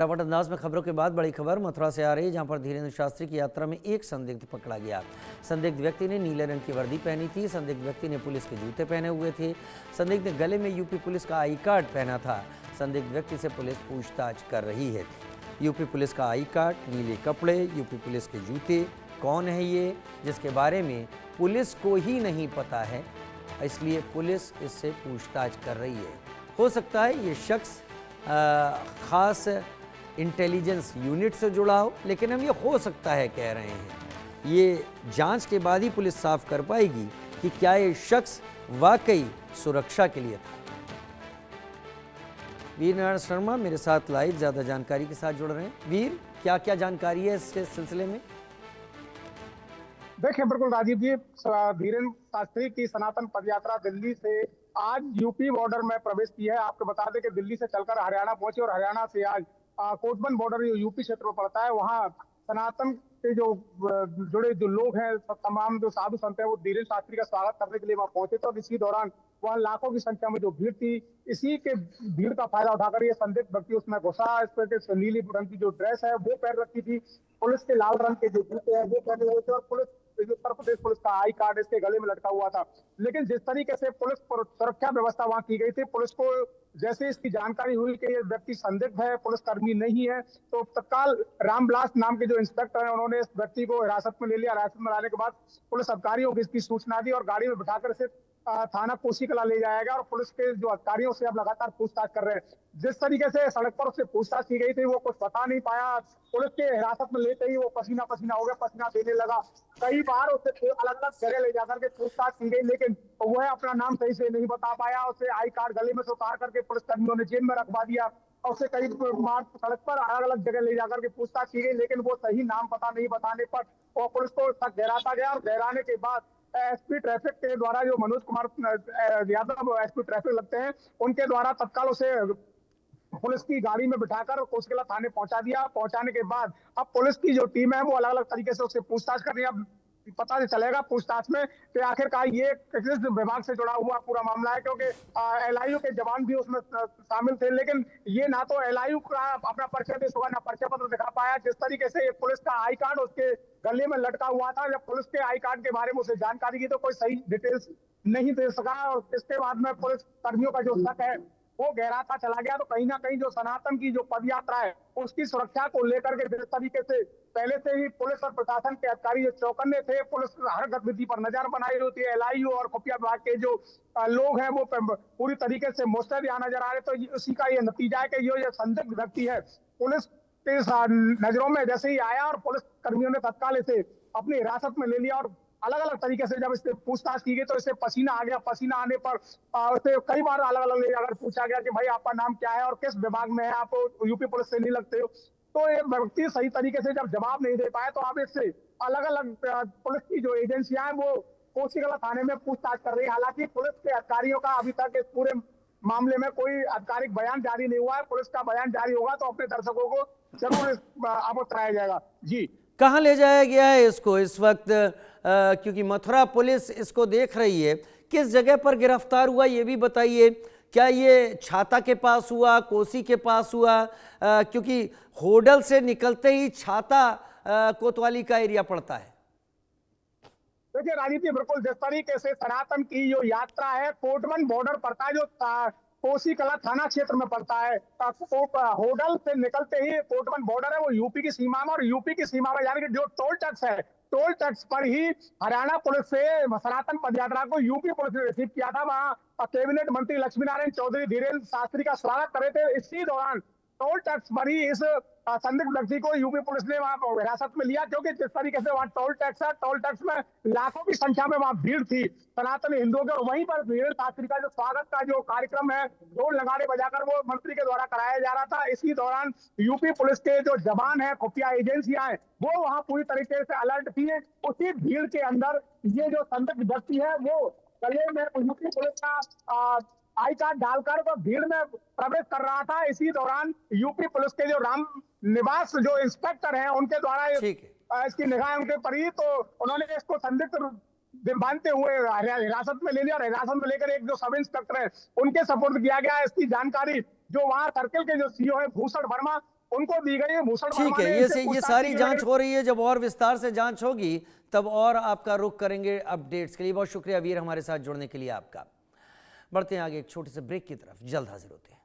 फटाफट अंदाज में खबरों के बाद बड़ी खबर मथुरा से आ रही है, जहां पर धीरेन्द्र शास्त्री की यात्रा में एक संदिग्ध पकड़ा गया। संदिग्ध व्यक्ति ने नीले रंग की वर्दी पहनी थी। संदिग्ध व्यक्ति ने पुलिस के जूते पहने हुए थे। संदिग्ध ने गले में यूपी पुलिस का आई कार्ड पहना था। संदिग्ध व्यक्ति से पुलिस पूछताछ कर रही है। यूपी पुलिस का आई कार्ड, नीले कपड़े, यूपी पुलिस के जूते, कौन है ये जिसके बारे में पुलिस को ही नहीं पता है, इसलिए पुलिस इससे पूछताछ कर रही है। हो सकता है ये शख्स खास इंटेलिजेंस यूनिट से जुड़ा हो, लेकिन हम ये हो सकता है कह रहे हैं। ये जांच के बाद ही पुलिस साफ कर पाएगी कि क्या ये शख्स वाकई सुरक्षा के लिए था। वीर नारायण शर्मा मेरे साथ लाइव ज़्यादा जानकारी के साथ जुड़ रहे हैं। वीर, क्या क्या जानकारी है इसके सिलसिले में? देखिए, बिल्कुल राजीव जी, धीरेन्द्र शास्त्री की सनातन पदयात्रा दिल्ली से आज यूपी बॉर्डर में प्रवेश की है। आपको बता दें कि दिल्ली से चलकर हरियाणा पहुंचे और हरियाणा से आज कोटबन बॉर्डर यूपी क्षेत्र में पड़ता है, वहां सनातन के जो जुड़े जो लोग हैं, तमाम जो साधु संत हैं, वो धीरेन्द्र शास्त्री का स्वागत करने के लिए वहां पहुंचे। तो इसी दौरान वहां लाखों की संख्या में जो भीड़ थी, इसी के भीड़ का फायदा उठाकर ये संदिग्ध व्यक्ति उसमें घुसा। इस पर नीली रंग की जो ड्रेस है वो पहन रखी थी, पुलिस के लाल रंग के जो जूते हैं वो पहने हुए थे और पुलिस उत्तर प्रदेश पुलिस का आई कार्ड इसके गले में लटका हुआ था। लेकिन जिस तरीके से पुलिस सुरक्षा व्यवस्था वहां की गई थी, पुलिस को जैसे इसकी जानकारी हुई कि ये व्यक्ति संदिग्ध है, पुलिस कर्मी नहीं है, तो तत्काल रामविलास नाम के जो इंस्पेक्टर हैं, उन्होंने इस व्यक्ति को हिरासत में ले लिया। हिरासत में लाने के बाद पुलिस अधिकारियों को इसकी सूचना दी और गाड़ी में बिठाकर इसे थाना कोसीकला ले जाया गया और पुलिस के जो अधिकारियों से अब लगातार पूछताछ कर रहे हैं। जिस तरीके से सड़क पर उससे पूछताछ की गई थी, वो कुछ बता नहीं पाया। पुलिस के हिरासत में लेते ही वो पसीना पसीना हो गया, पसीना देने लगा। कई बार उसे अलग अलग जगह ले जाकर के पूछताछ की गई, लेकिन वह अपना नाम सही से नहीं बता पाया। उसे आई कार्ड गले में से उतार करके पुलिस कर्मियों ने जेल में रखवा दिया और उसे कई बार सड़क पर अलग अलग जगह ले जाकर के पूछताछ की गई, लेकिन वो सही नाम पता नहीं बताने पर वो पुलिस को गहराता गया। और गहराने के बाद एसपी ट्रैफिक के द्वारा, जो मनोज कुमार यादव एसपी ट्रैफिक लगते हैं, उनके द्वारा तत्काल उसे पुलिस की गाड़ी में बिठाकर कोसकेला थाने पहुंचा दिया। पहुंचाने के बाद अब पुलिस की जो टीम है वो अलग अलग तरीके से उससे पूछताछ कर रही है। अब पता चलेगा पूछताछ में कि आखिरकार ये किस विभाग से जुड़ा हुआ पूरा मामला है, क्योंकि एलआईयू के जवान भी उसमें शामिल थे, लेकिन ये ना तो एलआईयू का अपना परिचय पेश हुआ, ना परिचय पत्र दिखा पाया। जिस तरीके से ये पुलिस का आई कार्ड उसके गले में लटका हुआ था, जब पुलिस के आई कार्ड के बारे में उसे जानकारी की तो कोई सही डिटेल्स नहीं दे सका और इसके बाद में पुलिस कर्मियों का जो शक है वो गहराता चला गया। तो कहीं ना कहीं जो सनातन की जो पदयात्रा है उसकी सुरक्षा को लेकर के जिस तरीके से पहले से ही पुलिस और प्रशासन के अधिकारी जो चौकन्ने थे, पुलिस हर गतिविधि पर नजर बनाई होती है, एलआईयू और खुफिया विभाग के जो लोग हैं वो पूरी तरीके से मुस्तैद यहाँ नजर आ रहे। तो उसी का ये नतीजा है कि ये संदिग्ध व्यक्ति है, पुलिस के नजरों में जैसे ही आया और पुलिस कर्मियों ने तत्काल इसे अपनी हिरासत में ले लिया और अलग अलग तरीके से जब इससे पूछताछ की गई तो इसे पसीना आ गया। पसीना आने पर उसे कई बार अलग अलग ले जाकर पूछा गया कि भाई आपका नाम क्या है और किस विभाग में है, आप यूपी पुलिस से नहीं लगते हो। तो ये व्यक्ति सही तरीके से जब जवाब नहीं दे पाए तो अब इससे अलग अलग पुलिस की जो एजेंसियां हैं वो कोसीकला थाने में पूछताछ कर रही है। हालांकि पुलिस के अधिकारियों का अभी तक इस पूरे मामले में कोई आधिकारिक बयान जारी नहीं हुआ है। पुलिस का बयान जारी होगा तो अपने दर्शकों को जरूर अवगत कराया जाएगा। जी, कहाँ ले जाया गया है इसको इस वक्त? क्योंकि मथुरा पुलिस इसको देख रही है, किस जगह पर गिरफ्तार हुआ ये भी बताइए। क्या ये छाता के पास हुआ, कोसी के पास हुआ? क्योंकि होडल से निकलते ही छाता कोतवाली का एरिया पड़ता है। देखिए राजीव जी, बिल्कुल जिस तरीके से सनातन की जो यात्रा है कोटबन बॉर्डर पड़ता है, जो कोसीकला थाना क्षेत्र में पड़ता है। होडल से निकलते ही कोटबन बॉर्डर है, वो यूपी की सीमा में, और यूपी की सीमा में यानी कि जो टोल टैक्स है, टोल टैक्स पर ही हरियाणा पुलिस से सनातन पदयात्रा को यूपी पुलिस ने रिसीव किया था। वहां कैबिनेट मंत्री लक्ष्मी नारायण चौधरी धीरेन्द्र शास्त्री का स्वागत कर रहे थे। इसी दौरान टोल टैक्स पर ही इस संदिग्ध व्यक्ति को यूपी पुलिस ने वहां हिरासत में लिया, क्योंकि जिस तरीके से वहां टोल टैक्स है, टोल टैक्स में लाखों की संख्या में वहां भीड़ थी सनातन हिंदुओं के। और वहीं पर धीरेन्द्र शास्त्री का जो स्वागत का जो कार्यक्रम है, ढोल नगाड़े बजाकर वो मंत्री के द्वारा कराया जा रहा था। इसी दौरान यूपी पुलिस के जो जवान है, खुफिया एजेंसियां हैं, वो वहां पूरी तरीके से अलर्ट थी। उसी भीड़ के अंदर ये जो संदिग्ध व्यक्ति है वो गले में यूपी पुलिस का आई कार्ड डालकर वो भीड़ में प्रवेश कर रहा था। इसी दौरान यूपी पुलिस के जो राम निवास जो इंस्पेक्टर हैं उनके द्वारा इसकी निगाह उनके पड़ी, तो उन्होंने इसको संदिग्ध मानते हुए हिरासत में ले लिया और हिरासत में लेकर एक जो सब इंस्पेक्टर है उनके सपोर्ट किया गया। इसकी जानकारी जो वहां सर्किल के जो सीओ है भूषण वर्मा, उनको दी गई है। भूषण ठीक वर्मा है, ने इनसे ये पूछताछ सारी की जांच गई। हो रही है। जब और विस्तार से जांच होगी तब और आपका रुख करेंगे अपडेट्स के लिए। बहुत शुक्रिया वीर, हमारे साथ जुड़ने के लिए आपका। बढ़ते हैं आगे एक छोटे से ब्रेक की तरफ, जल्द हाजिर होते हैं।